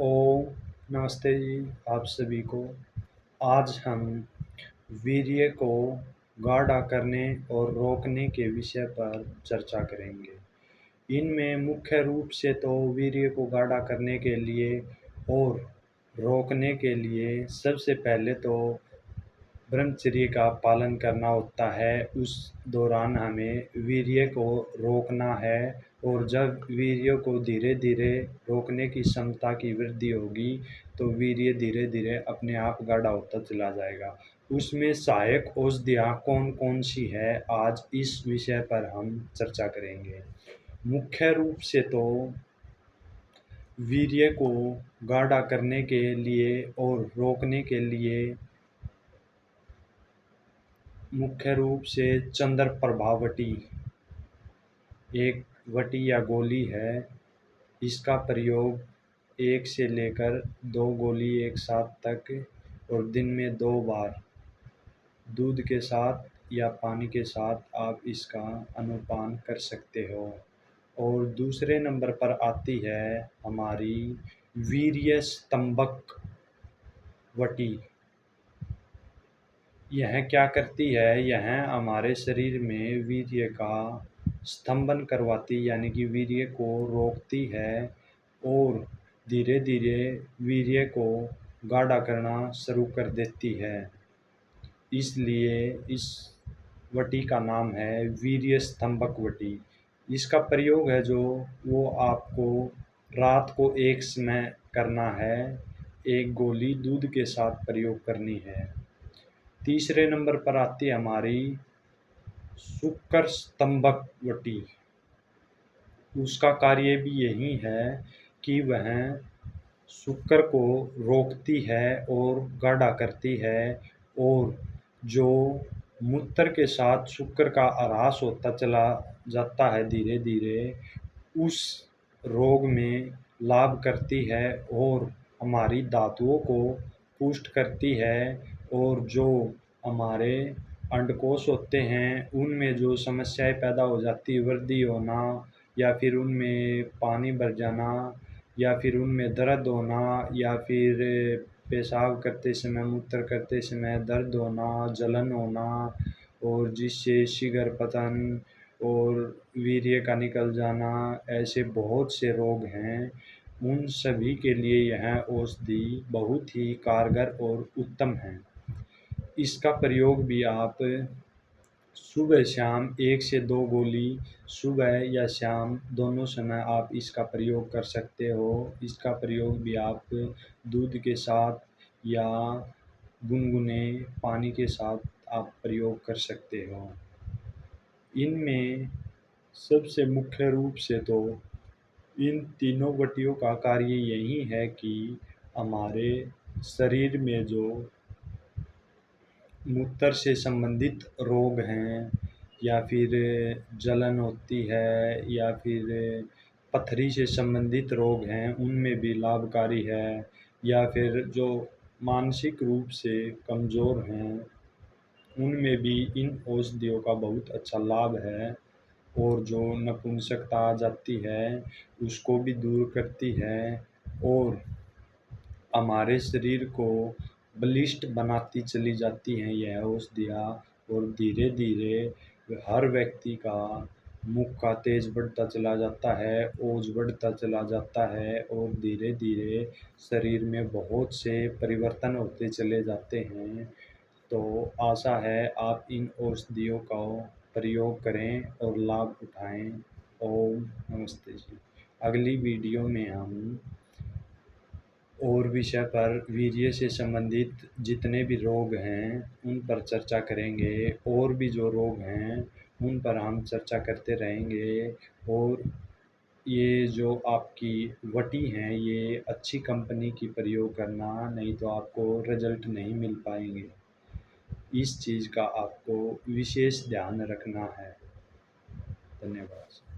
ओम नमस्ते जी आप सभी को। आज हम वीर्य को गाढ़ा करने और रोकने के विषय पर चर्चा करेंगे। इनमें मुख्य रूप से तो वीर्य को गाढ़ा करने के लिए और रोकने के लिए सबसे पहले तो ब्रह्मचर्य का पालन करना होता है। उस दौरान हमें वीर्य को रोकना है और जब वीर्य को धीरे धीरे रोकने की क्षमता की वृद्धि होगी तो वीर्य धीरे धीरे अपने आप गाढ़ा होता चला जाएगा। उसमें सहायक औषधियाँ कौन कौन सी है, आज इस विषय पर हम चर्चा करेंगे। मुख्य रूप से तो वीर्य को गाढ़ा करने के लिए और रोकने के लिए मुख्य रूप से चंद्र प्रभावटी एक वटी या गोली है। इसका प्रयोग 1 से लेकर 2 गोली एक साथ तक और दिन में 2 बार दूध के साथ या पानी के साथ आप इसका अनुपान कर सकते हो। और दूसरे नंबर पर आती है हमारी वीर्य स्तंभक वटी। यह क्या करती है, यह हमारे शरीर में वीर्य का स्तंभन करवाती यानी कि वीर्य को रोकती है और धीरे धीरे वीर्य को गाढ़ा करना शुरू कर देती है। इसलिए इस वटी का नाम है वीर्य स्तंभक वटी। इसका प्रयोग है जो वो आपको रात को एक समय करना है, 1 गोली दूध के साथ प्रयोग करनी है। तीसरे नंबर पर आती है हमारी शुक्र स्तंभक वटी। उसका कार्य भी यही है कि वह शुक्र को रोकती है और गाढ़ा करती है और जो मूत्र के साथ शुक्र का ह्रास होता चला जाता है धीरे धीरे, उस रोग में लाभ करती है और हमारी धातुओं को पुष्ट करती है। और जो हमारे अंडकोश होते हैं उनमें जो समस्याएं पैदा हो जाती, वृद्धि होना या फिर उनमें पानी भर जाना या फिर उनमें दर्द होना या फिर पेशाब करते समय मूत्र करते समय दर्द होना, जलन होना और जिससे शीघ्र पतन और वीर्य का निकल जाना, ऐसे बहुत से रोग हैं। उन सभी के लिए यह औषधि बहुत ही कारगर और उत्तम है। इसका प्रयोग भी आप सुबह शाम 1 से 2 गोली सुबह या शाम दोनों समय आप इसका प्रयोग कर सकते हो। इसका प्रयोग भी आप दूध के साथ या गुनगुने पानी के साथ आप प्रयोग कर सकते हो। इनमें सबसे मुख्य रूप से तो इन तीनों वटियों का कार्य यही है कि हमारे शरीर में जो मूत्र से संबंधित रोग हैं या फिर जलन होती है या फिर पथरी से संबंधित रोग हैं उनमें भी लाभकारी है, या फिर जो मानसिक रूप से कमज़ोर हैं उनमें भी इन औषधियों का बहुत अच्छा लाभ है। और जो नपुंसकता आ जाती है उसको भी दूर करती है और हमारे शरीर को बलिष्ठ बनाती चली जाती हैं यह औषधियाँ। और धीरे धीरे हर व्यक्ति का मुख का तेज बढ़ता चला जाता है, ओज बढ़ता चला जाता है और धीरे धीरे शरीर में बहुत से परिवर्तन होते चले जाते हैं। तो आशा है आप इन औषधियों का प्रयोग करें और लाभ उठाएं। ओम नमस्ते जी। अगली वीडियो में हम और विषय पर वीर्य से संबंधित जितने भी रोग हैं उन पर चर्चा करेंगे, और भी जो रोग हैं उन पर हम चर्चा करते रहेंगे। और ये जो आपकी वटी हैं ये अच्छी कंपनी की प्रयोग करना, नहीं तो आपको रिजल्ट नहीं मिल पाएंगे। इस चीज़ का आपको विशेष ध्यान रखना है। धन्यवाद।